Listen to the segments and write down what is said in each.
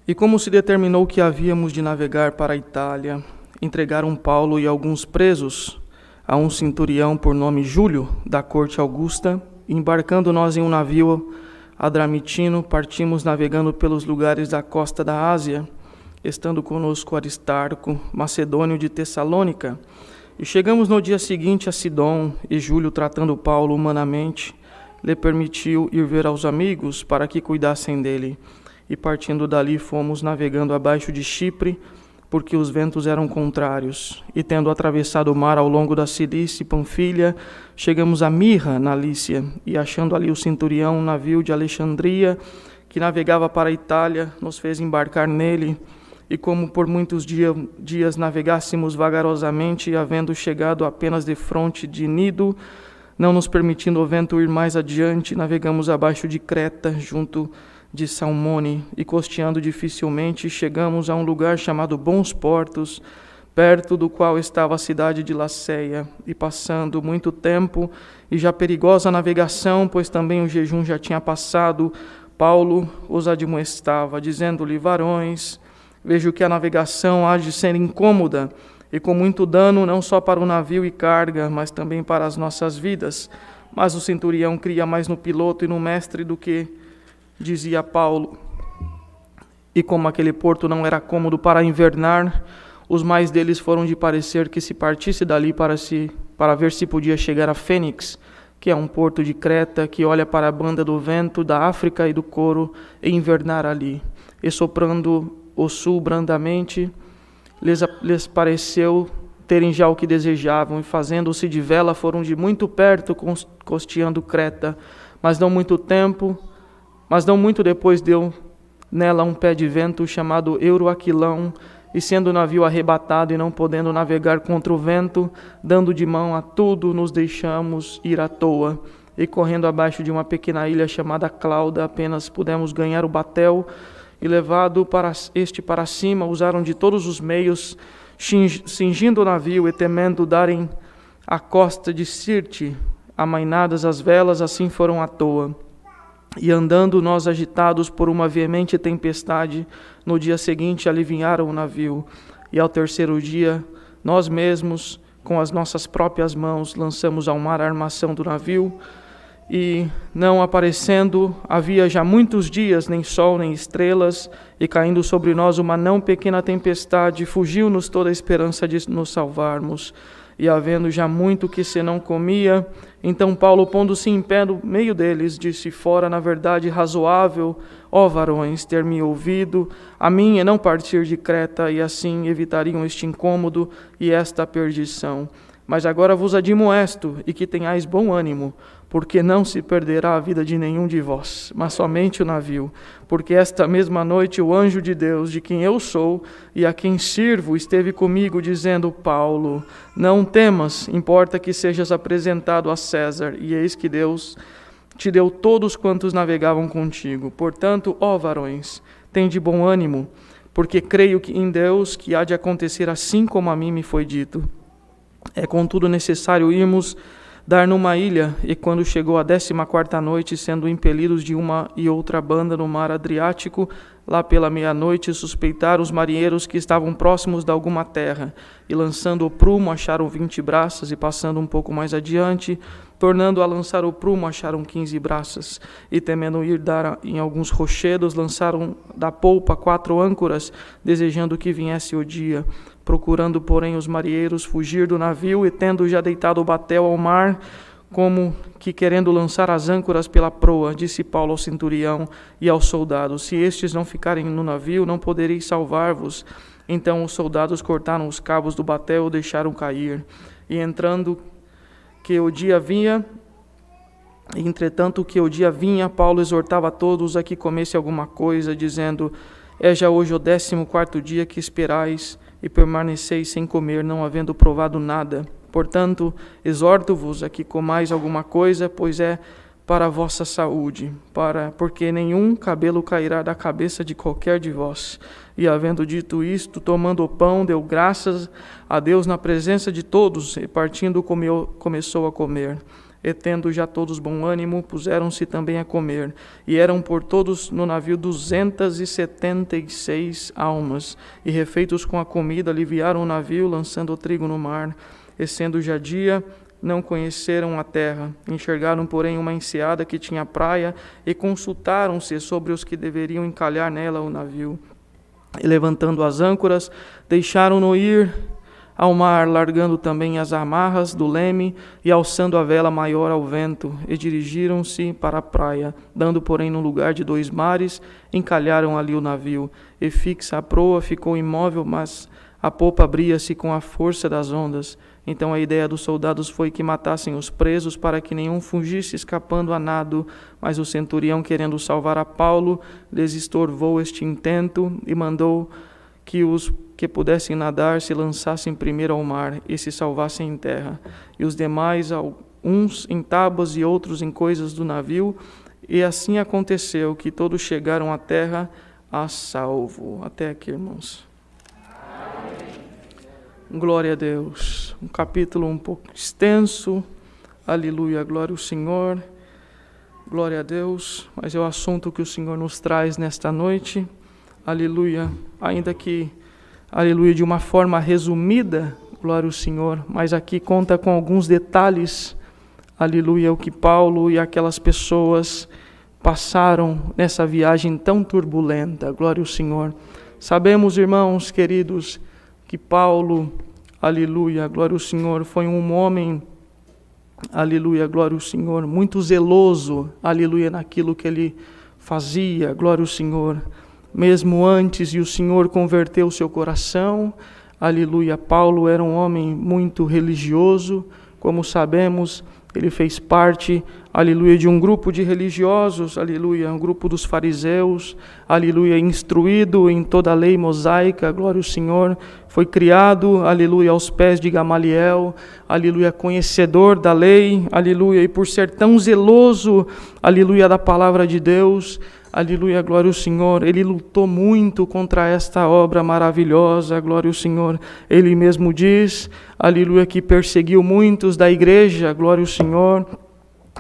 E como se determinou que havíamos de navegar para a Itália, entregaram Paulo e alguns presos a um centurião por nome Júlio, da corte Augusta, e embarcando nós em um navio adramitino, partimos navegando pelos lugares da costa da Ásia, estando conosco Aristarco, macedônio de Tessalônica, e chegamos no dia seguinte a Sidom, e Júlio, tratando Paulo humanamente, lhe permitiu ir ver aos amigos para que cuidassem dele. E partindo dali fomos navegando abaixo de Chipre, porque os ventos eram contrários. E tendo atravessado o mar ao longo da Cilícia e Panfilha, chegamos a Mirra, na Lícia, e achando ali o centurião, um navio de Alexandria, que navegava para a Itália, nos fez embarcar nele. E como por muitos dias navegássemos vagarosamente, e havendo chegado apenas defronte de Nido, não nos permitindo o vento ir mais adiante, navegamos abaixo de Creta, junto de Salmone, e costeando dificilmente, chegamos a um lugar chamado Bons Portos, perto do qual estava a cidade de Laceia, e passando muito tempo, e já perigosa a navegação, pois também o jejum já tinha passado, Paulo os admoestava, dizendo-lhe: varões, vejo que a navegação há de ser incômoda, e com muito dano, não só para o navio e carga, mas também para as nossas vidas. Mas o centurião cria mais no piloto e no mestre do que dizia Paulo. E como aquele porto não era cômodo para invernar, os mais deles foram de parecer que se partisse dali para ver se podia chegar a Fênix, que é um porto de Creta, que olha para a banda do vento da África e do Coro, e invernar ali. E soprando o sul brandamente, lhes pareceu terem já o que desejavam, e fazendo-se de vela foram de muito perto, costeando Creta, mas não muito depois deu nela um pé de vento chamado Euroaquilão, e sendo o navio arrebatado e não podendo navegar contra o vento, dando de mão a tudo, nos deixamos ir à toa. E correndo abaixo de uma pequena ilha chamada Clauda, apenas pudemos ganhar o batel, e levado para cima, usaram de todos os meios, cingindo o navio e temendo darem à costa de Sirte, amainadas as velas, assim foram à toa. E andando nós agitados por uma veemente tempestade, no dia seguinte aliviaram o navio. E ao terceiro dia, nós mesmos, com as nossas próprias mãos, lançamos ao mar a armação do navio, e não aparecendo, havia já muitos dias, nem sol, nem estrelas, e caindo sobre nós uma não pequena tempestade, fugiu-nos toda a esperança de nos salvarmos. E havendo já muito que se não comia, então Paulo, pondo-se em pé no meio deles, disse: fora, na verdade, razoável, ó varões, ter-me ouvido, a mim, e não partir de Creta, e assim evitariam este incômodo e esta perdição. Mas agora vos admoesto, e que tenhais bom ânimo, porque não se perderá a vida de nenhum de vós, mas somente o navio. Porque esta mesma noite o anjo de Deus, de quem eu sou e a quem sirvo, esteve comigo, dizendo: Paulo, não temas, importa que sejas apresentado a César, e eis que Deus te deu todos quantos navegavam contigo. Portanto, ó varões, tende bom ânimo, porque creio que em Deus que há de acontecer assim como a mim me foi dito. É contudo necessário irmos dar numa ilha, e quando chegou a 14ª noite, sendo impelidos de uma e outra banda no mar Adriático, lá pela meia-noite suspeitaram os marinheiros que estavam próximos de alguma terra, e lançando o prumo acharam 20 braças, e passando um pouco mais adiante, tornando a lançar o prumo, acharam 15 braças, e temendo ir dar em alguns rochedos, lançaram da polpa 4 âncoras, desejando que viesse o dia. Procurando, porém, os marinheiros fugir do navio, e tendo já deitado o batel ao mar, como que querendo lançar as âncoras pela proa, disse Paulo ao centurião e aos soldados: se estes não ficarem no navio, não podereis salvar-vos. Então os soldados cortaram os cabos do batel e o deixaram cair. E entretanto que o dia vinha, Paulo exortava a todos a que comesse alguma coisa, dizendo: é já hoje o 14º dia que esperais, e permaneceis sem comer, não havendo provado nada. Portanto, exorto-vos a que comais alguma coisa, pois é para a vossa saúde, porque nenhum cabelo cairá da cabeça de qualquer de vós. E havendo dito isto, tomando o pão, deu graças a Deus na presença de todos, e partindo começou a comer. E tendo já todos bom ânimo, puseram-se também a comer. E eram por todos no navio 276 almas. E refeitos com a comida, aliviaram o navio, lançando o trigo no mar. E sendo já dia, não conheceram a terra. Enxergaram, porém, uma enseada que tinha praia, e consultaram-se sobre os que deveriam encalhar nela o navio. E levantando as âncoras, deixaram-no ir ao mar, largando também as amarras do leme e alçando a vela maior ao vento, e dirigiram-se para a praia, dando, porém, no lugar de 2 mares, encalharam ali o navio, e fixa a proa ficou imóvel, mas a popa abria-se com a força das ondas. Então a ideia dos soldados foi que matassem os presos, para que nenhum fugisse escapando a nado, mas o centurião, querendo salvar a Paulo, lhes estorvou este intento, e mandou que os que pudessem nadar se lançassem primeiro ao mar e se salvassem em terra, e os demais, uns em tábuas e outros em coisas do navio, e assim aconteceu que todos chegaram à terra a salvo. Até aqui, irmãos. Glória a Deus. Um capítulo um pouco extenso. Aleluia, glória ao Senhor. Glória a Deus. Mas é o assunto que o Senhor nos traz nesta noite. Aleluia. Ainda que, aleluia, de uma forma resumida, glória ao Senhor, mas aqui conta com alguns detalhes, aleluia, o que Paulo e aquelas pessoas passaram nessa viagem tão turbulenta, glória ao Senhor. Sabemos, irmãos queridos, que Paulo, aleluia, glória ao Senhor, foi um homem, aleluia, glória ao Senhor, muito zeloso, aleluia, naquilo que ele fazia, glória ao Senhor. Mesmo antes de o Senhor converter o seu coração, aleluia, Paulo era um homem muito religioso, como sabemos, ele fez parte, aleluia, de um grupo de religiosos, aleluia, um grupo dos fariseus, aleluia, instruído em toda a lei mosaica, glória ao Senhor, foi criado, aleluia, aos pés de Gamaliel, aleluia, conhecedor da lei, aleluia, e por ser tão zeloso, aleluia, da palavra de Deus, aleluia, glória ao Senhor, ele lutou muito contra esta obra maravilhosa, glória ao Senhor. Ele mesmo diz, aleluia, que perseguiu muitos da igreja, glória ao Senhor.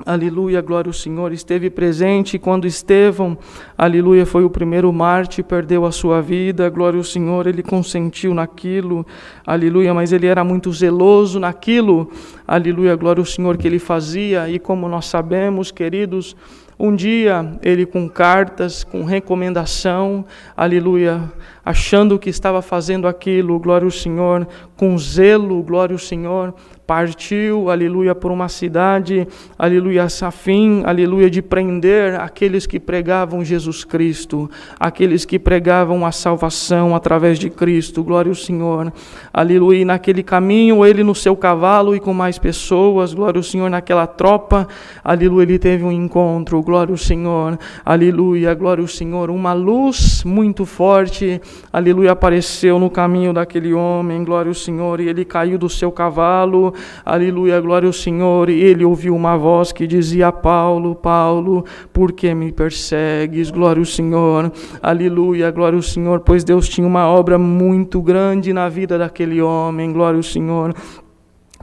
Aleluia, glória ao Senhor, esteve presente quando Estevão, aleluia, foi o primeiro mártir, perdeu a sua vida, glória ao Senhor, ele consentiu naquilo, aleluia, mas ele era muito zeloso naquilo, aleluia, glória ao Senhor, que ele fazia, e como nós sabemos, queridos, um dia ele com cartas, com recomendação, aleluia, achando que estava fazendo aquilo, glória ao Senhor, com zelo, glória ao Senhor, partiu, aleluia, por uma cidade, aleluia, a fim, aleluia, de prender aqueles que pregavam Jesus Cristo, aqueles que pregavam a salvação através de Cristo, glória ao Senhor, aleluia, e naquele caminho, ele no seu cavalo e com mais pessoas, glória ao Senhor, naquela tropa, aleluia, ele teve um encontro, glória ao Senhor, aleluia, glória ao Senhor, uma luz muito forte, aleluia, apareceu no caminho daquele homem, glória ao Senhor, e ele caiu do seu cavalo, aleluia, glória ao Senhor, e ele ouviu uma voz que dizia: Paulo, Paulo, por que me persegues? Glória ao Senhor, aleluia, glória ao Senhor, pois Deus tinha uma obra muito grande na vida daquele homem, glória ao Senhor.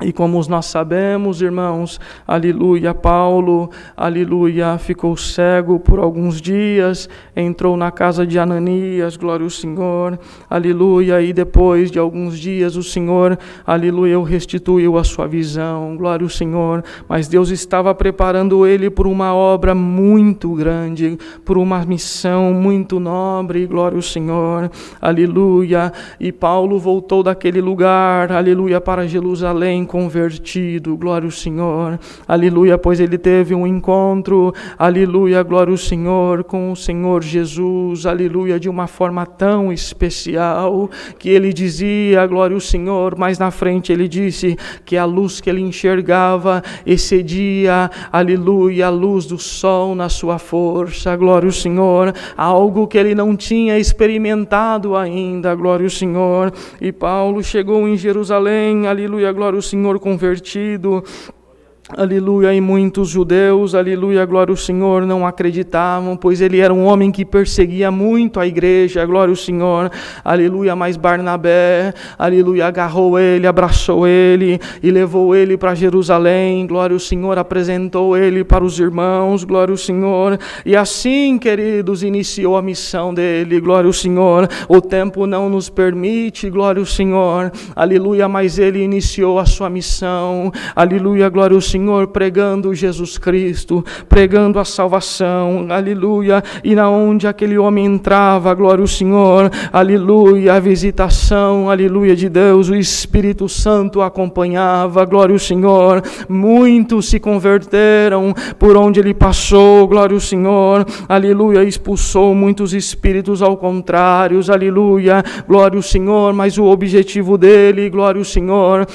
E como nós sabemos, irmãos, aleluia, Paulo, aleluia, ficou cego por alguns dias, entrou na casa de Ananias, glória ao Senhor, aleluia, e depois de alguns dias o Senhor, aleluia, restituiu a sua visão, glória ao Senhor, mas Deus estava preparando ele por uma obra muito grande, por uma missão muito nobre, glória ao Senhor, aleluia, e Paulo voltou daquele lugar, aleluia, para Jerusalém, convertido, glória ao Senhor, aleluia, pois ele teve um encontro, aleluia, glória ao Senhor, com o Senhor Jesus, aleluia, de uma forma tão especial, que ele dizia, glória ao Senhor, mas na frente ele disse que a luz que ele enxergava excedia, aleluia, a luz do sol na sua força, glória ao Senhor, algo que ele não tinha experimentado ainda, glória ao Senhor, e Paulo chegou em Jerusalém, aleluia, glória ao Senhor, convertido, Aleluia, e muitos judeus, aleluia, glória ao Senhor, não acreditavam, pois ele era um homem que perseguia muito a igreja, glória ao Senhor, aleluia, mas Barnabé, aleluia, agarrou ele, abraçou ele e levou ele para Jerusalém, glória ao Senhor, apresentou ele para os irmãos, glória ao Senhor, e assim, queridos, iniciou a missão dele, glória ao Senhor. O tempo não nos permite, glória ao Senhor, aleluia, mas ele iniciou a sua missão, aleluia, glória ao Senhor, pregando Jesus Cristo, pregando a salvação, aleluia, e na onde aquele homem entrava, glória ao Senhor, aleluia, a visitação, aleluia, de Deus, o Espírito Santo acompanhava, glória ao Senhor, muitos se converteram por onde ele passou, glória ao Senhor, aleluia, expulsou muitos espíritos ao contrário, aleluia, glória ao Senhor, mas o objetivo dele, glória ao Senhor,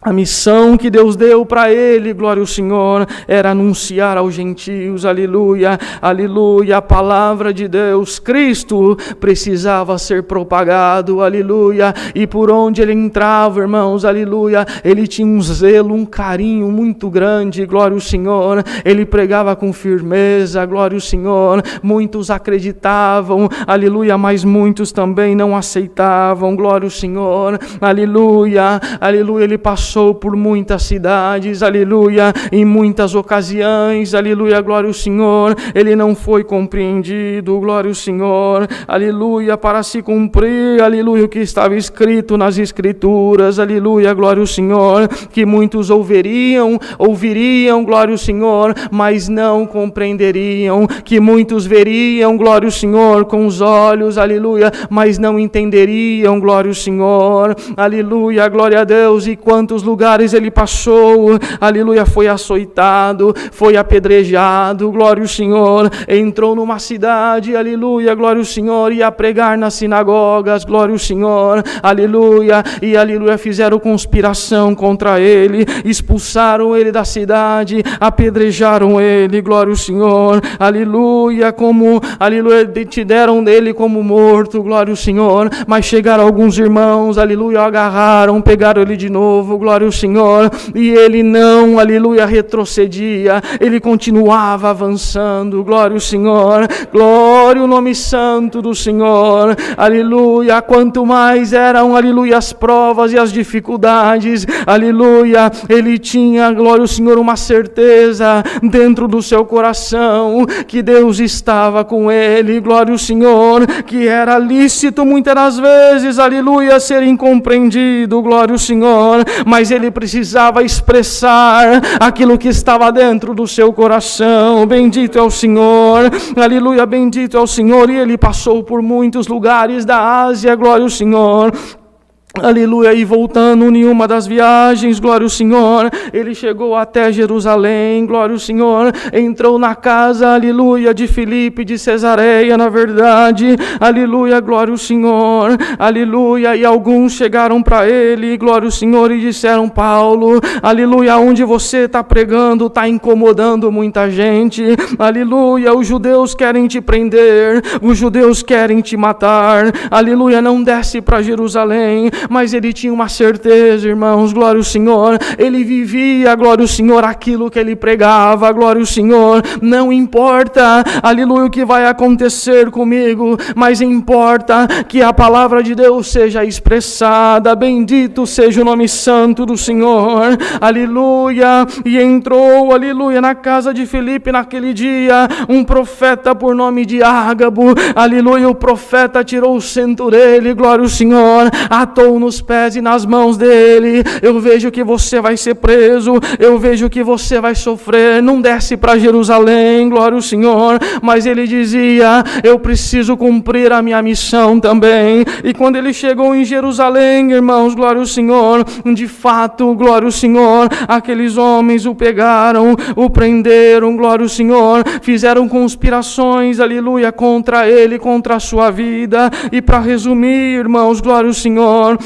a missão que Deus deu para ele, glória ao Senhor, era anunciar aos gentios, aleluia, aleluia, a palavra de Deus. Cristo precisava ser propagado, aleluia, e por onde ele entrava, irmãos, aleluia, ele tinha um zelo, um carinho muito grande, glória ao Senhor, ele pregava com firmeza, glória ao Senhor, muitos acreditavam, aleluia, mas muitos também não aceitavam, glória ao Senhor, aleluia, aleluia, ele passou por muitas cidades, aleluia, em muitas ocasiões, aleluia, glória ao Senhor, ele não foi compreendido, glória ao Senhor, aleluia, para se cumprir, aleluia, o que estava escrito nas Escrituras, aleluia, glória ao Senhor, que muitos ouviriam, glória ao Senhor, mas não compreenderiam, que muitos veriam, glória ao Senhor, com os olhos, aleluia, mas não entenderiam, glória ao Senhor, aleluia, glória a Deus, e quantos lugares ele passou, aleluia, foi açoitado, foi apedrejado, glória ao Senhor, entrou numa cidade, aleluia, glória ao Senhor, ia pregar nas sinagogas, glória ao Senhor, aleluia, e aleluia, fizeram conspiração contra ele, expulsaram ele da cidade, apedrejaram ele, glória ao Senhor, aleluia, como, aleluia, te deram dele como morto, glória ao Senhor, mas chegaram alguns irmãos, aleluia, agarraram, pegaram ele de novo, glória ao Senhor, e ele não, aleluia, retrocedia, ele continuava avançando, glória ao Senhor, glória ao nome santo do Senhor, aleluia, quanto mais eram, aleluia, as provas e as dificuldades, aleluia, ele tinha, glória ao Senhor, uma certeza dentro do seu coração, que Deus estava com ele, glória ao Senhor, que era lícito muitas das vezes, aleluia, ser incompreendido, glória ao Senhor, mas ele precisava expressar aquilo que estava dentro do seu coração, bendito é o Senhor, aleluia, bendito é o Senhor, e ele passou por muitos lugares da Ásia, glória ao Senhor, aleluia, e voltando em uma das viagens, glória ao Senhor, ele chegou até Jerusalém, glória ao Senhor, entrou na casa, aleluia, de Filipe de Cesareia, na verdade, aleluia, glória ao Senhor, aleluia, e alguns chegaram para ele, glória ao Senhor, e disseram: Paulo, aleluia, onde você está pregando, está incomodando muita gente, aleluia, os judeus querem te prender, os judeus querem te matar, aleluia, não desce para Jerusalém. Mas ele tinha uma certeza, irmãos, glória ao Senhor, ele vivia, glória ao Senhor, aquilo que ele pregava, glória ao Senhor, não importa, aleluia, o que vai acontecer comigo, mas importa que a palavra de Deus seja expressada, bendito seja o nome santo do Senhor, aleluia, e entrou, aleluia, na casa de Filipe naquele dia, um profeta por nome de Ágabo, aleluia, o profeta tirou o cinto dele, glória ao Senhor, atou nos pés e nas mãos dele: eu vejo que você vai ser preso, eu vejo que você vai sofrer, não desce para Jerusalém, glória ao Senhor, mas ele dizia: eu preciso cumprir a minha missão também. E quando ele chegou em Jerusalém, irmãos, glória ao Senhor, de fato, glória ao Senhor, aqueles homens o pegaram, o prenderam, glória ao Senhor, fizeram conspirações, aleluia, contra ele, contra a sua vida. E para resumir, irmãos, glória ao Senhor,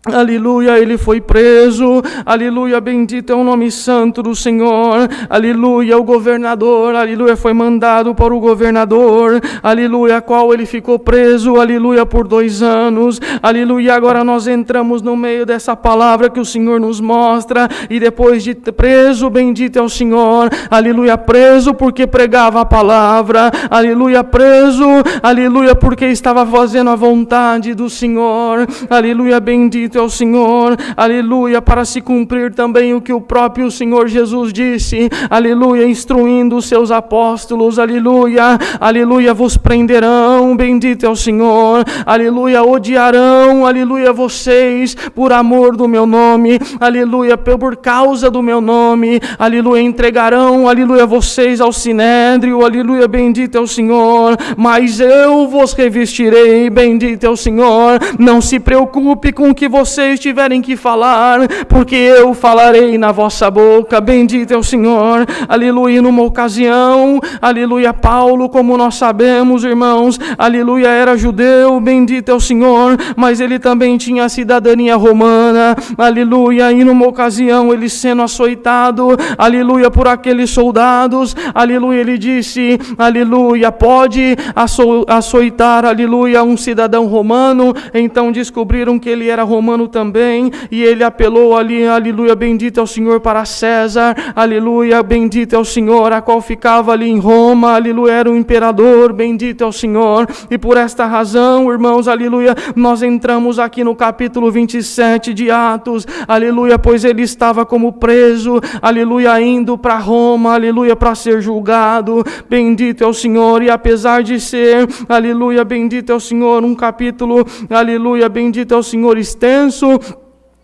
Aleluia, ele foi preso, aleluia, bendito é o nome santo do Senhor, aleluia, o governador, aleluia, foi mandado para o governador, aleluia, qual ele ficou preso, aleluia, por 2 anos, aleluia, agora nós entramos no meio dessa palavra que o Senhor nos mostra, e depois de preso, bendito é o Senhor, aleluia, preso porque pregava a palavra, aleluia, preso, aleluia, porque estava fazendo a vontade do Senhor, aleluia, bendito é o Senhor, aleluia, para se cumprir também o que o próprio Senhor Jesus disse, aleluia, instruindo os seus apóstolos, aleluia, aleluia, vos prenderão, bendito é o Senhor, aleluia, odiarão, aleluia, vocês, por amor do meu nome, aleluia, por causa do meu nome, aleluia, entregarão, aleluia, vocês ao sinédrio, aleluia, bendito é o Senhor, mas eu vos revestirei, bendito é o Senhor, não se preocupe com o que vocês tiverem que falar, porque eu falarei na vossa boca, bendito é o Senhor, aleluia, numa ocasião, aleluia, Paulo, como nós sabemos, irmãos, aleluia, era judeu, bendito é o Senhor, mas ele também tinha a cidadania romana, aleluia, e numa ocasião, ele sendo açoitado, aleluia, por aqueles soldados, aleluia, ele disse, aleluia, pode açoitar, aleluia, um cidadão romano, então descobriram que ele era romano também, e ele apelou ali, aleluia, bendito é o Senhor, para César, aleluia, bendito é o Senhor, a qual ficava ali em Roma, aleluia, era o imperador, bendito é o Senhor, e por esta razão, irmãos, aleluia, nós entramos aqui no capítulo 27 de Atos, aleluia, pois ele estava como preso, aleluia, indo para Roma, aleluia, para ser julgado, bendito é o Senhor, e apesar de ser, aleluia, bendito é o Senhor, um capítulo, aleluia, bendito é o Senhor, extenso,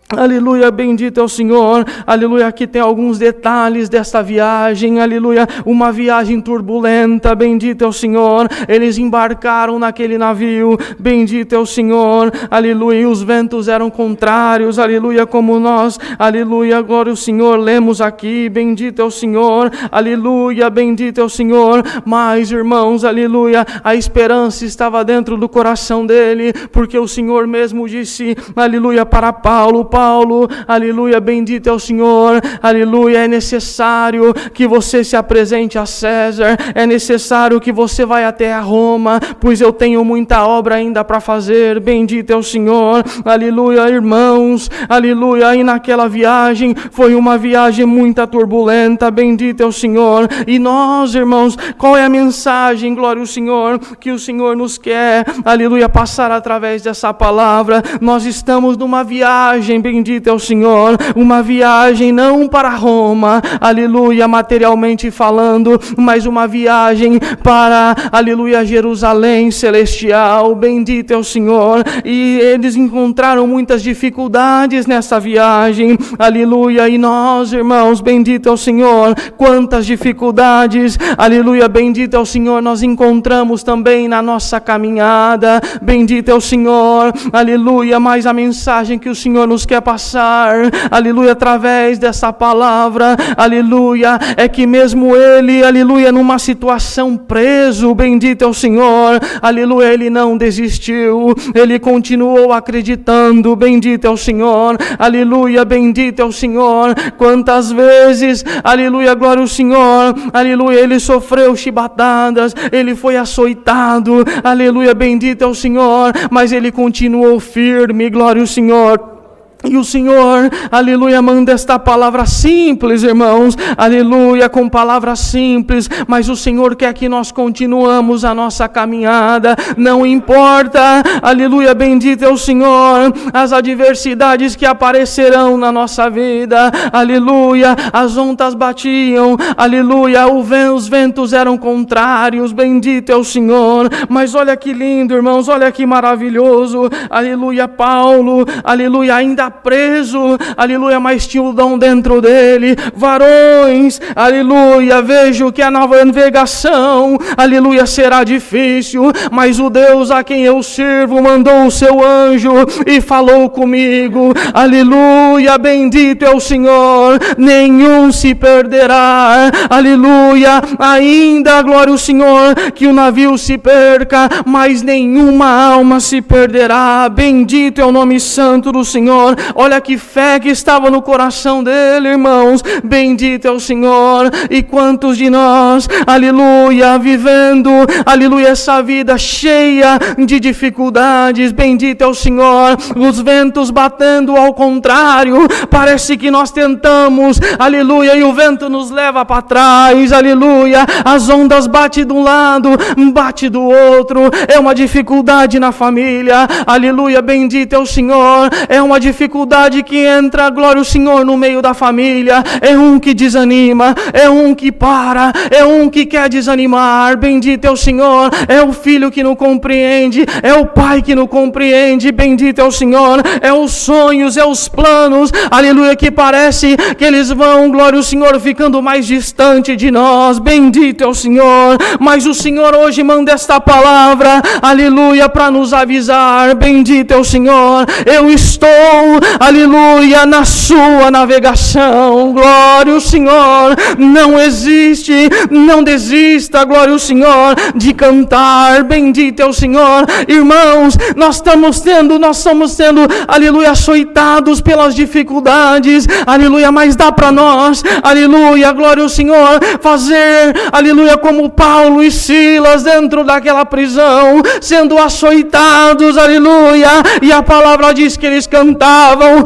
aleluia, bendito é o Senhor, aleluia, aqui tem alguns detalhes dessa viagem, aleluia, uma viagem turbulenta, bendito é o Senhor, eles embarcaram naquele navio, bendito é o Senhor, aleluia, e os ventos eram contrários, aleluia, como nós, aleluia, glória ao Senhor, lemos aqui, bendito é o Senhor, aleluia, bendito é o Senhor, mas irmãos, aleluia, a esperança estava dentro do coração dele, porque o Senhor mesmo disse, aleluia, para Paulo, aleluia, bendito é o Senhor, aleluia, é necessário que você se apresente a César, é necessário que você vá até a Roma, pois eu tenho muita obra ainda para fazer, bendito é o Senhor, aleluia, irmãos, aleluia, e naquela viagem, foi uma viagem muito turbulenta, bendito é o Senhor, e nós, irmãos, qual é a mensagem, glória ao Senhor, que o Senhor nos quer, aleluia, passar através dessa palavra? Nós estamos numa viagem, bendito é o Senhor, uma viagem não para Roma, aleluia, materialmente falando, mas uma viagem para, aleluia, Jerusalém celestial, bendito é o Senhor, e eles encontraram muitas dificuldades nessa viagem, aleluia, e nós, irmãos, bendito é o Senhor, quantas dificuldades, aleluia, bendito é o Senhor, nós encontramos também na nossa caminhada, bendito é o Senhor, aleluia, mas a mensagem que o Senhor nos quer passar, aleluia, através dessa palavra, aleluia, é que mesmo ele, aleluia, numa situação preso, bendito é o Senhor, aleluia, ele não desistiu, ele continuou acreditando, bendito é o Senhor, aleluia, bendito é o Senhor, quantas vezes, aleluia, glória ao Senhor, aleluia, ele sofreu chibatadas, ele foi açoitado, aleluia, bendito é o Senhor, mas ele continuou firme, glória ao Senhor. E o Senhor, aleluia, manda esta palavra simples, irmãos, aleluia, com palavras simples, mas o Senhor quer que nós continuamos a nossa caminhada, não importa, aleluia, bendito é o Senhor, as adversidades que aparecerão na nossa vida, aleluia, as ondas batiam, aleluia, os ventos eram contrários, bendito é o Senhor, mas olha que lindo, irmãos, olha que maravilhoso, aleluia, Paulo, aleluia, ainda preso, aleluia, mas tinha o dom dentro dele. Varões, aleluia, vejo que a nova navegação, aleluia, será difícil, mas o Deus a quem eu sirvo mandou o seu anjo e falou comigo, aleluia, bendito é o Senhor, nenhum se perderá, aleluia, ainda, glória ao Senhor, que o navio se perca, mas nenhuma alma se perderá, bendito é o nome santo do Senhor. Olha que fé que estava no coração dele, irmãos, bendito é o Senhor. E quantos de nós, aleluia, vivendo, aleluia, essa vida cheia de dificuldades, bendito é o Senhor, os ventos batendo ao contrário, parece que nós tentamos, aleluia, e o vento nos leva para trás, aleluia, as ondas batem de um lado, bate do outro, é uma dificuldade na família, aleluia, bendito é o Senhor, é uma dificuldade que entra, glória ao Senhor, no meio da família, é um que desanima, é um que para, é um que quer desanimar, bendito é o Senhor, é o filho que não compreende, é o pai que não compreende, bendito é o Senhor, é os sonhos, é os planos, aleluia, que parece que eles vão, glória ao Senhor, ficando mais distante de nós, bendito é o Senhor, mas o Senhor hoje manda esta palavra, aleluia, para nos avisar, bendito é o Senhor, eu estou, aleluia, na sua navegação, glória ao Senhor, não existe, não desista, glória ao Senhor, de cantar, bendito é o Senhor, irmãos, nós estamos sendo, aleluia, açoitados pelas dificuldades, aleluia, mas dá para nós, aleluia, glória ao Senhor, fazer, aleluia, como Paulo e Silas dentro daquela prisão, sendo açoitados, aleluia, e a palavra diz que eles cantavam.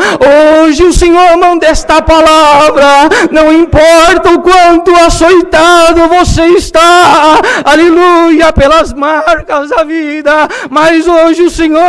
Hoje o Senhor manda esta palavra, não importa o quanto açoitado você está, aleluia, pelas marcas da vida, mas hoje o Senhor,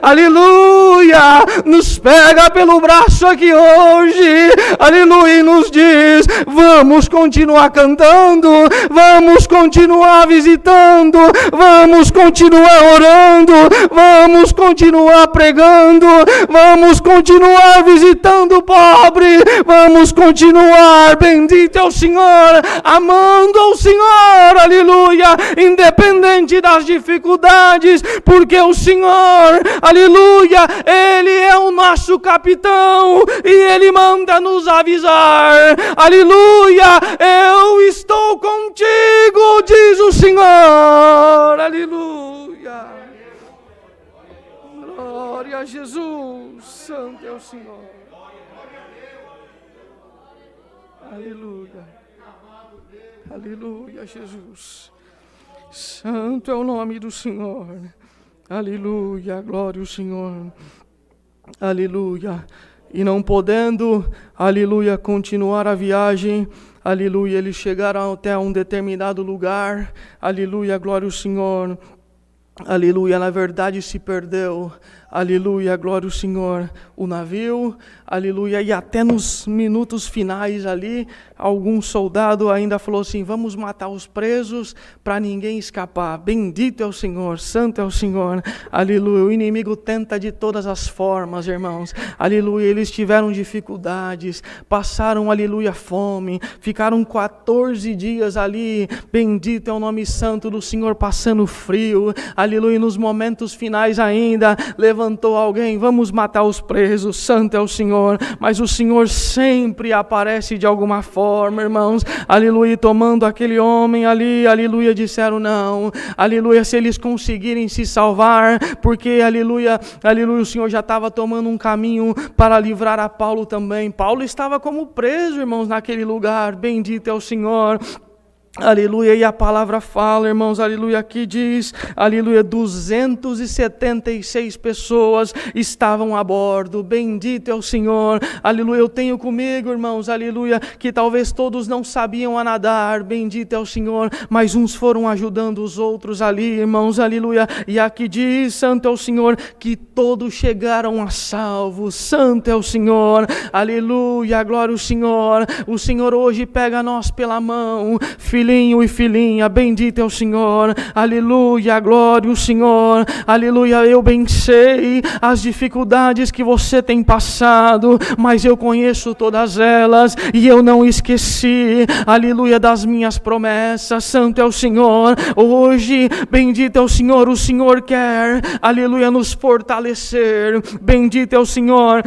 aleluia, nos pega pelo braço aqui hoje, aleluia, e nos diz, vamos continuar cantando, vamos continuar visitando, vamos continuar orando, vamos continuar pregando, vamos continuar visitando o pobre, vamos continuar, bendito é o Senhor, amando ao Senhor, aleluia, independente das dificuldades, porque o Senhor, aleluia, Ele é o nosso capitão e Ele manda nos avisar, aleluia, eu estou contigo, diz o Senhor, aleluia, glória a Jesus, santo é o Senhor, aleluia, aleluia, Jesus, santo é o nome do Senhor, aleluia, glória ao Senhor, aleluia, e não podendo, aleluia, continuar a viagem, aleluia, eles chegaram até um determinado lugar, aleluia, glória ao Senhor, aleluia, na verdade se perdeu, aleluia, glória ao Senhor, o navio, aleluia, e até nos minutos finais ali, algum soldado ainda falou assim, vamos matar os presos para ninguém escapar, bendito é o Senhor, santo é o Senhor, aleluia, o inimigo tenta de todas as formas, irmãos, aleluia, eles tiveram dificuldades, passaram, aleluia, fome, ficaram 14 dias ali, bendito é o nome santo do Senhor, passando frio, aleluia, nos momentos finais ainda, levantou alguém, vamos matar os presos, santo é o Senhor, mas o Senhor sempre aparece de alguma forma, irmãos, aleluia, tomando aquele homem ali, aleluia, disseram não, aleluia, se eles conseguirem se salvar, porque, aleluia, aleluia, o Senhor já estava tomando um caminho para livrar a Paulo também, Paulo estava como preso, irmãos, naquele lugar, bendito é o Senhor, aleluia, e a palavra fala, irmãos, aleluia, aqui diz, aleluia, 276 pessoas estavam a bordo, bendito é o Senhor, aleluia, eu tenho comigo, irmãos, aleluia, que talvez todos não sabiam a nadar, bendito é o Senhor, mas uns foram ajudando os outros ali, irmãos, aleluia, e aqui diz, santo é o Senhor, que todos chegaram a salvo, santo é o Senhor, aleluia, glória ao Senhor, o Senhor hoje pega nós pela mão, filho filhinho e filhinha, bendito é o Senhor, aleluia, glória ao Senhor, aleluia. Eu bem sei as dificuldades que você tem passado, mas eu conheço todas elas e eu não esqueci, aleluia, das minhas promessas. Santo é o Senhor. Hoje, bendito é o Senhor quer, aleluia, nos fortalecer. Bendito é o Senhor.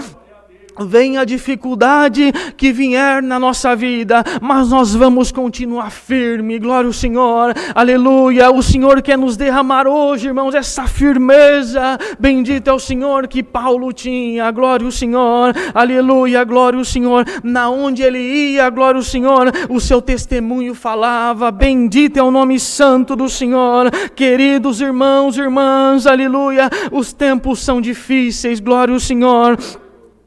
Venha a dificuldade que vier na nossa vida, mas nós vamos continuar firme, glória ao Senhor, aleluia. O Senhor quer nos derramar hoje, irmãos, essa firmeza, bendito é o Senhor que Paulo tinha, glória ao Senhor, aleluia, glória ao Senhor. Na onde ele ia, glória ao Senhor, o seu testemunho falava, bendito é o nome santo do Senhor. Queridos irmãos, irmãs, aleluia, os tempos são difíceis, glória ao Senhor,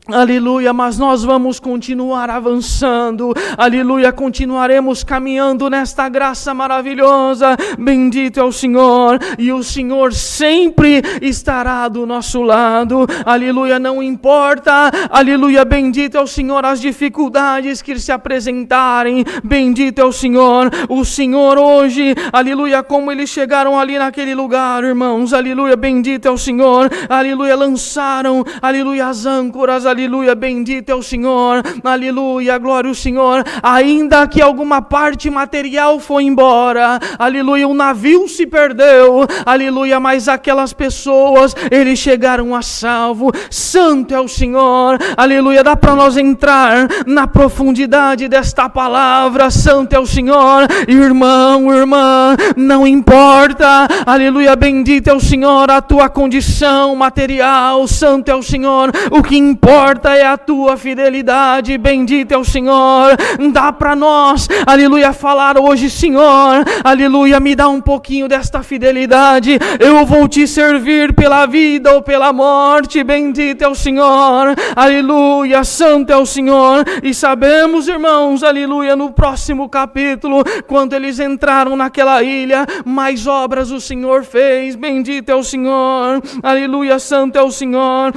aleluia, mas nós vamos continuar avançando, aleluia, continuaremos caminhando nesta graça maravilhosa, bendito é o Senhor, e o Senhor sempre estará do nosso lado, aleluia, não importa, aleluia, bendito é o Senhor, as dificuldades que se apresentarem, bendito é o Senhor hoje, aleluia, como eles chegaram ali naquele lugar, irmãos, aleluia, bendito é o Senhor, aleluia, lançaram, aleluia, as âncoras, aleluia, bendito é o Senhor, aleluia, glória ao Senhor, ainda que alguma parte material foi embora, aleluia, o navio se perdeu, aleluia, mas aquelas pessoas, eles chegaram a salvo. Santo é o Senhor, aleluia, dá para nós entrar na profundidade desta palavra. Santo é o Senhor, irmão, irmã, não importa, aleluia, bendito é o Senhor, a tua condição material, santo é o Senhor, o que importa é a tua fidelidade, bendito é o Senhor. Dá para nós, aleluia, falar hoje, Senhor, aleluia, me dá um pouquinho desta fidelidade, eu vou te servir pela vida ou pela morte, bendito é o Senhor, aleluia, santo é o Senhor. E sabemos, irmãos, aleluia, no próximo capítulo, quando eles entraram naquela ilha, mais obras o Senhor fez, bendito é o Senhor, aleluia, santo é o Senhor.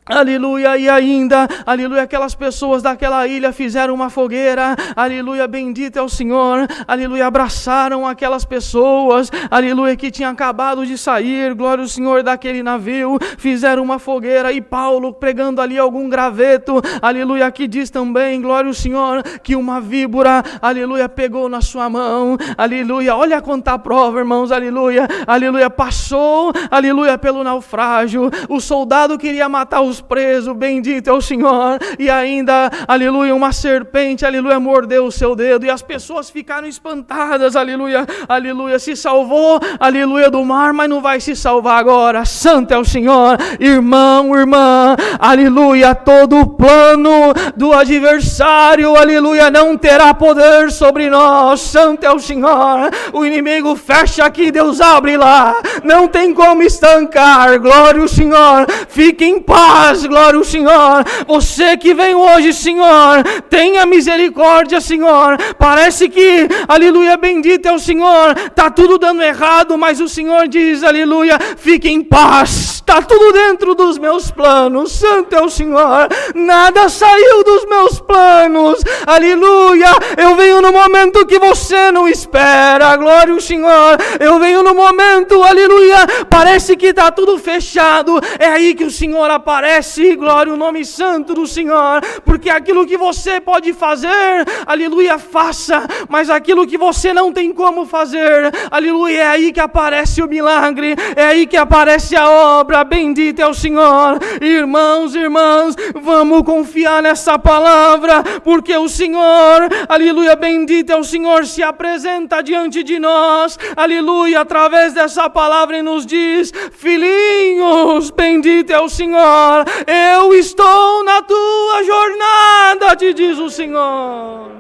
Aleluia, e ainda, aleluia, aquelas pessoas daquela ilha fizeram uma fogueira, aleluia, bendito é o Senhor, aleluia, abraçaram aquelas pessoas, aleluia, que tinham acabado de sair, glória ao Senhor, daquele navio, fizeram uma fogueira, e Paulo pregando ali algum graveto, aleluia, aqui diz também, glória ao Senhor, que uma víbora, aleluia, pegou na sua mão, aleluia, olha quanta prova, irmãos, aleluia, aleluia, passou, aleluia, pelo naufrágio, o soldado queria matar os presos, bendito é o Senhor, e ainda, aleluia, uma serpente, aleluia, mordeu o seu dedo, e as pessoas ficaram espantadas, aleluia, aleluia, se salvou, aleluia, do mar, mas não vai se salvar agora. Santo é o Senhor, irmão, irmã, aleluia, todo o plano do adversário, aleluia, não terá poder sobre nós. Santo é o Senhor, o inimigo fecha aqui, Deus abre lá, não tem como estancar, glória ao Senhor, fique em paz, glória ao Senhor. Você que vem hoje, Senhor, tenha misericórdia, Senhor, parece que, aleluia, bendito é o Senhor, está tudo dando errado, mas o Senhor diz, aleluia, fique em paz, está tudo dentro dos meus planos. Santo é o Senhor, nada saiu dos meus planos, aleluia, eu venho no momento que você não espera, glória ao Senhor, eu venho no momento, aleluia, parece que está tudo fechado, é aí que o Senhor aparece, glória ao nome santo do Senhor, porque aquilo que você pode fazer, aleluia, faça, mas aquilo que você não tem como fazer, aleluia, é aí que aparece o milagre, é aí que aparece a obra, bendito é o Senhor. Irmãos, irmãs, vamos confiar nessa palavra, porque o Senhor, aleluia, bendito é o Senhor, se apresenta diante de nós, aleluia, através dessa palavra e nos diz, filhinhos, bendito é o Senhor, eu estou na tua jornada, te diz o Senhor.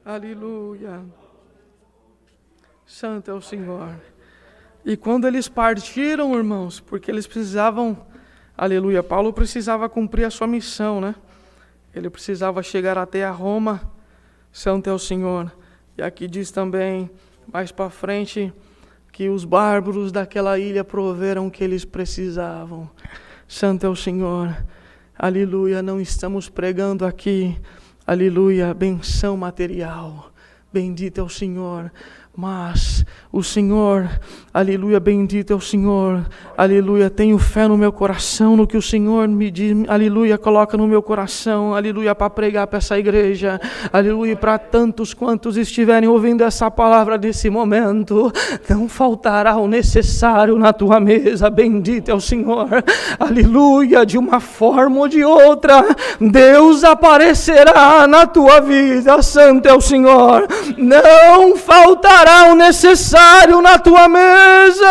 Aleluia. Santo é o Senhor. E quando eles partiram, irmãos, porque eles precisavam, aleluia, Paulo precisava cumprir a sua missão, né? Ele precisava chegar até a Roma. Santo é o Senhor. E aqui diz também, mais para frente, que os bárbaros daquela ilha proveram o que eles precisavam. Santo é o Senhor, aleluia, não estamos pregando aqui, aleluia, benção material. Bendito é o Senhor. Mas o Senhor, aleluia, bendito é o Senhor, aleluia, tenho fé no meu coração, no que o Senhor me diz, aleluia, coloca no meu coração, aleluia, para pregar para essa igreja, aleluia, para tantos quantos estiverem ouvindo essa palavra nesse momento, não faltará o necessário na tua mesa, bendito é o Senhor, aleluia, de uma forma ou de outra, Deus aparecerá na tua vida, santo é o Senhor, não faltará o necessário na tua mesa,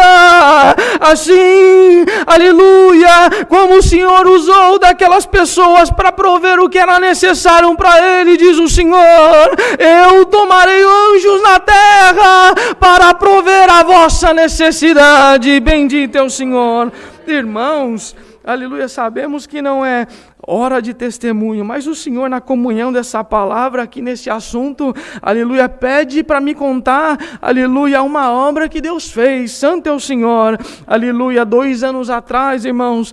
assim, aleluia, como o Senhor usou daquelas pessoas para prover o que era necessário para ele, diz o Senhor, eu tomarei anjos na terra para prover a vossa necessidade, bendito é o Senhor. Irmãos, aleluia, sabemos que não é hora de testemunho, mas o Senhor, na comunhão dessa palavra aqui nesse assunto, aleluia, pede para me contar, aleluia, uma obra que Deus fez, santo é o Senhor, aleluia, 2 anos atrás, irmãos,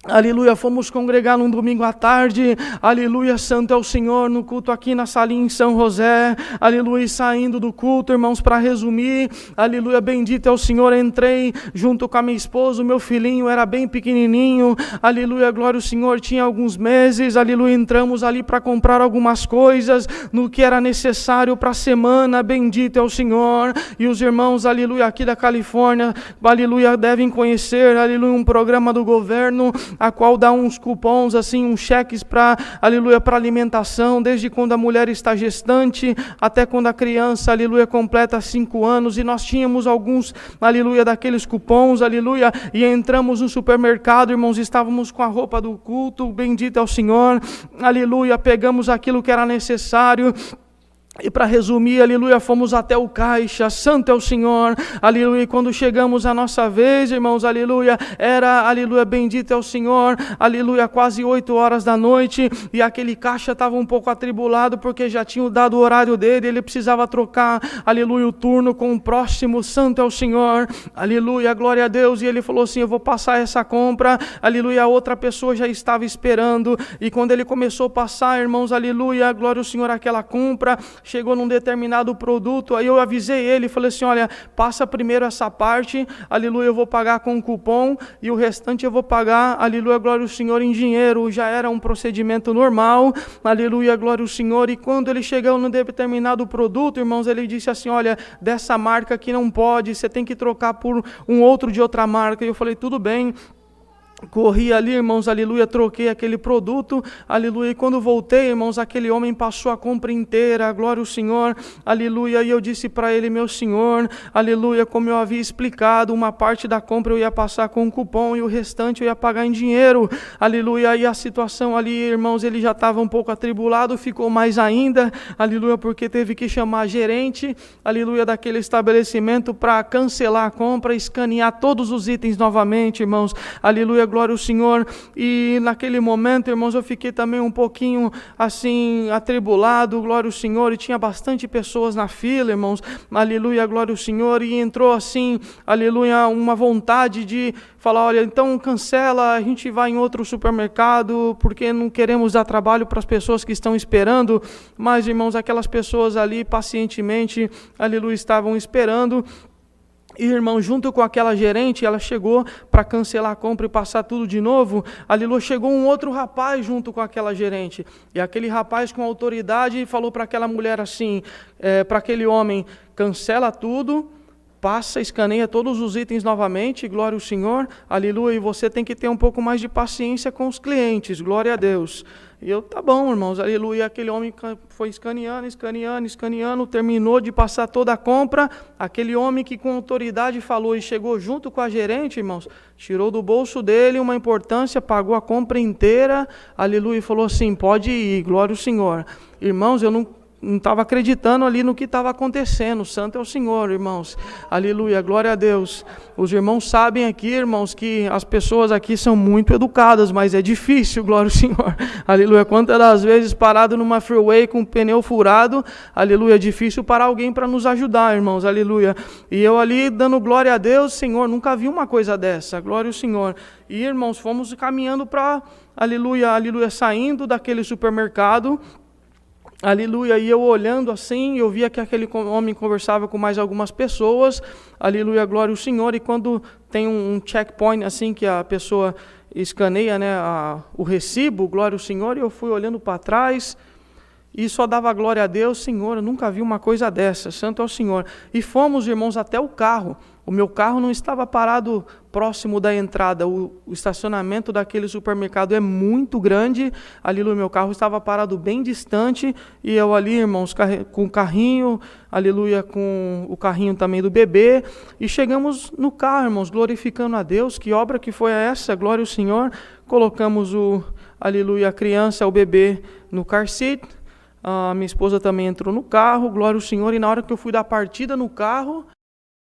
aleluia, fomos congregar num domingo à tarde, aleluia, santo é o Senhor, no culto aqui na salinha em São José, aleluia, e saindo do culto, irmãos, para resumir, aleluia, bendito é o Senhor, entrei junto com a minha esposa, o meu filhinho era bem pequenininho, aleluia, glória ao Senhor, tinha alguns meses, aleluia, entramos ali para comprar algumas coisas, no que era necessário para a semana, bendito é o Senhor, e os irmãos, aleluia, aqui da Califórnia, aleluia, devem conhecer, aleluia, um programa do governo, a qual dá uns cupons, assim, uns cheques para, aleluia, para alimentação, desde quando a mulher está gestante, até quando a criança, aleluia, completa 5 anos, e nós tínhamos alguns, aleluia, daqueles cupons, aleluia, e entramos no supermercado, irmãos, estávamos com a roupa do culto, bendito é o Senhor, aleluia, pegamos aquilo que era necessário, e para resumir, aleluia, fomos até o caixa, santo é o Senhor, aleluia, e quando chegamos a nossa vez, irmãos, aleluia, era, aleluia, bendito é o Senhor, aleluia, quase 8 horas da noite, e aquele caixa estava um pouco atribulado, porque já tinham dado o horário dele, ele precisava trocar, aleluia, o turno com o próximo, santo é o Senhor, aleluia, glória a Deus, e ele falou assim, eu vou passar essa compra, aleluia, a outra pessoa já estava esperando, e quando ele começou a passar, irmãos, aleluia, glória ao Senhor, aquela compra, chegou num determinado produto, aí eu avisei ele, falei assim, olha, passa primeiro essa parte, aleluia, eu vou pagar com cupom, e o restante eu vou pagar, aleluia, glória ao Senhor, em dinheiro, já era um procedimento normal, aleluia, glória ao Senhor, e quando ele chegou num determinado produto, irmãos, ele disse assim, olha, dessa marca aqui não pode, você tem que trocar por um outro de outra marca, e eu falei, tudo bem, corri ali, irmãos, aleluia, troquei aquele produto, aleluia, e quando voltei, irmãos, aquele homem passou a compra inteira, glória ao Senhor, aleluia, e eu disse para ele, meu Senhor, aleluia, como eu havia explicado, uma parte da compra eu ia passar com um cupom e o restante eu ia pagar em dinheiro, aleluia, e a situação ali, irmãos, ele já estava um pouco atribulado, ficou mais ainda, aleluia, porque teve que chamar a gerente, aleluia, daquele estabelecimento para cancelar a compra, escanear todos os itens novamente, irmãos, aleluia, glória ao Senhor, e naquele momento, irmãos, eu fiquei também um pouquinho, assim, atribulado, glória ao Senhor, e tinha bastante pessoas na fila, irmãos, aleluia, glória ao Senhor, e entrou assim, aleluia, uma vontade de falar, olha, então cancela, a gente vai em outro supermercado, porque não queremos dar trabalho para as pessoas que estão esperando, mas, irmãos, aquelas pessoas ali, pacientemente, aleluia, estavam esperando. E, irmão, junto com aquela gerente, ela chegou para cancelar a compra e passar tudo de novo, aleluia, chegou um outro rapaz junto com aquela gerente, e aquele rapaz com autoridade falou para aquela mulher assim, para aquele homem, cancela tudo, passa, escaneia todos os itens novamente, glória ao Senhor, aleluia, e você tem que ter um pouco mais de paciência com os clientes, glória a Deus. E eu, tá bom, irmãos, aleluia, aquele homem foi escaneando, terminou de passar toda a compra, aquele homem que com autoridade falou e chegou junto com a gerente, irmãos, tirou do bolso dele uma importância, pagou a compra inteira, aleluia, e falou assim, pode ir, glória ao Senhor. Irmãos, eu não estava acreditando ali no que estava acontecendo, santo é o Senhor, irmãos, aleluia, glória a Deus. Os irmãos sabem aqui, irmãos, que as pessoas aqui são muito educadas, mas é difícil, glória ao Senhor, aleluia, quantas das vezes parado numa freeway com o pneu furado, aleluia, é difícil para alguém para nos ajudar, irmãos, aleluia, e eu ali dando glória a Deus, Senhor, nunca vi uma coisa dessa, glória ao Senhor, e irmãos, fomos caminhando para, aleluia, aleluia, saindo daquele supermercado, aleluia, e eu olhando assim, eu via que aquele homem conversava com mais algumas pessoas, aleluia, glória ao Senhor, e quando tem um checkpoint assim, que a pessoa escaneia, né, o recibo, glória ao Senhor, e eu fui olhando para trás, e só dava glória a Deus. Senhor, eu nunca vi uma coisa dessa, santo é o Senhor. E fomos, irmãos, até o carro. O meu carro não estava parado próximo da entrada. O estacionamento daquele supermercado é muito grande. Aleluia, meu carro estava parado bem distante. E eu ali, irmãos, com o carrinho, aleluia, com o carrinho também do bebê. E chegamos no carro, irmãos, glorificando a Deus. Que obra que foi essa? Glória ao Senhor. Colocamos aleluia, a criança, o bebê no car seat. A minha esposa também entrou no carro, glória ao Senhor. E na hora que eu fui dar partida no carro,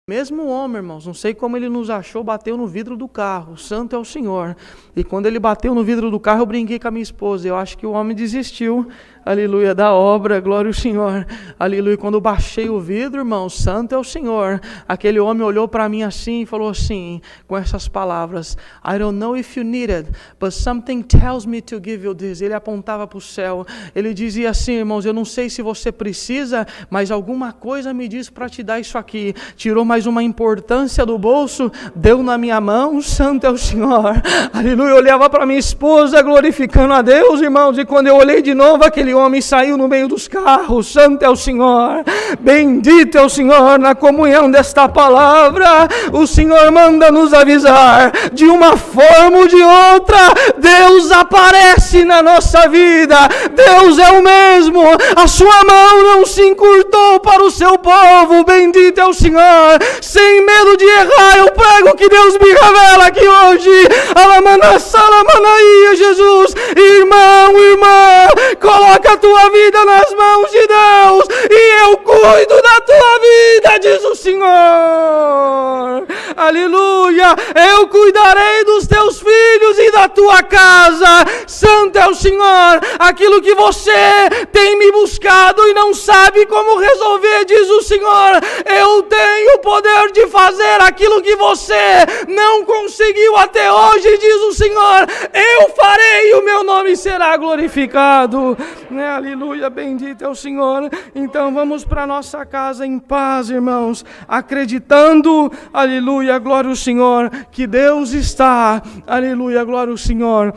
mesmo homem, irmãos, não sei como ele nos achou, bateu no vidro do carro, santo é o Senhor. E quando ele bateu no vidro do carro, eu brinquei com a minha esposa, eu acho que o homem desistiu, aleluia, da obra, glória ao Senhor, aleluia. Quando eu baixei o vidro, irmão, santo é o Senhor, aquele homem olhou para mim assim e falou assim, com essas palavras: I don't know if you need it, but something tells me to give you this. Ele apontava para o céu, ele dizia assim, irmãos, eu não sei se você precisa, mas alguma coisa me diz para te dar isso aqui. Tirou mais uma importância do bolso, deu na minha mão, santo é o Senhor, aleluia. Eu olhava para minha esposa glorificando a Deus, irmãos, e quando eu olhei de novo, aquele homem saiu no meio dos carros, santo é o Senhor, bendito é o Senhor. Na comunhão desta palavra, o Senhor manda nos avisar, de uma forma ou de outra, Deus aparece na nossa vida, Deus é o mesmo, a sua mão não se encurtou para o seu povo, bendito é o Senhor. Sem medo de errar, eu prego que Deus me revela aqui hoje, Alamanaia, Jesus, irmão, irmã, coloca a tua vida nas mãos de Deus, e eu cuido da tua vida, diz o Senhor, aleluia, eu cuidarei dos teus filhos e da tua casa, santo é o Senhor. Aquilo que você tem me buscado e não sabe como resolver, diz o Senhor, eu tenho o poder de fazer aquilo que você não conseguiu até hoje, diz o Senhor, eu farei e o meu nome será glorificado, né? Aleluia, bendito é o Senhor. Então vamos para nossa casa em paz, irmãos, acreditando, aleluia, glória ao Senhor, que Deus está, aleluia, glória ao Senhor,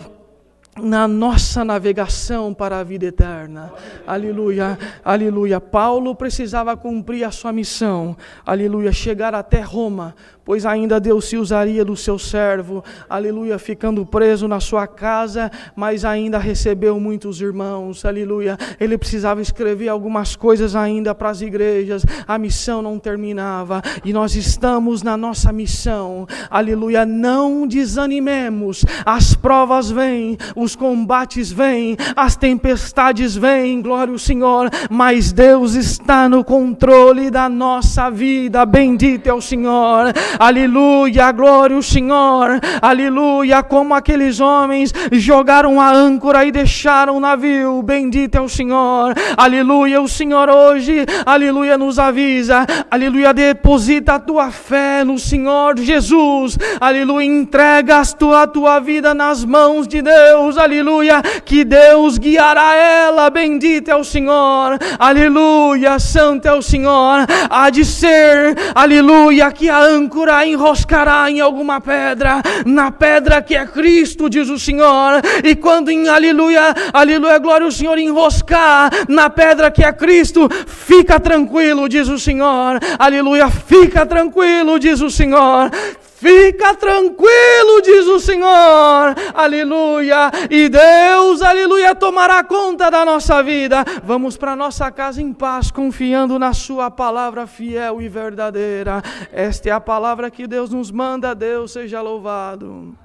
na nossa navegação para a vida eterna, aleluia, aleluia. Paulo precisava cumprir a sua missão, aleluia, chegar até Roma, pois ainda Deus se usaria do seu servo, aleluia, ficando preso na sua casa, mas ainda recebeu muitos irmãos, aleluia. Ele precisava escrever algumas coisas ainda para as igrejas, a missão não terminava, e nós estamos na nossa missão, aleluia. Não desanimemos, as provas vêm, os combates vêm, as tempestades vêm, glória ao Senhor, mas Deus está no controle da nossa vida, bendito é o Senhor, aleluia, glória ao Senhor, aleluia. Como aqueles homens jogaram a âncora e deixaram o navio, bendito é o Senhor, aleluia. O Senhor hoje, aleluia, nos avisa, aleluia, deposita a tua fé no Senhor Jesus, aleluia, entrega a tua vida nas mãos de Deus, aleluia, que Deus guiará ela, bendito é o Senhor, aleluia, santo é o Senhor. Há de ser, aleluia, que a âncora enroscará em alguma pedra, na pedra que é Cristo, diz o Senhor, e quando em aleluia, aleluia, glória ao Senhor, enroscar na pedra que é Cristo, fica tranquilo, diz o Senhor, aleluia, fica tranquilo, diz o Senhor, fica tranquilo, diz o Senhor, aleluia, e Deus, aleluia, tomará conta da nossa vida. Vamos para nossa casa em paz, confiando na sua palavra fiel e verdadeira. Esta é a palavra que Deus nos manda, Deus seja louvado.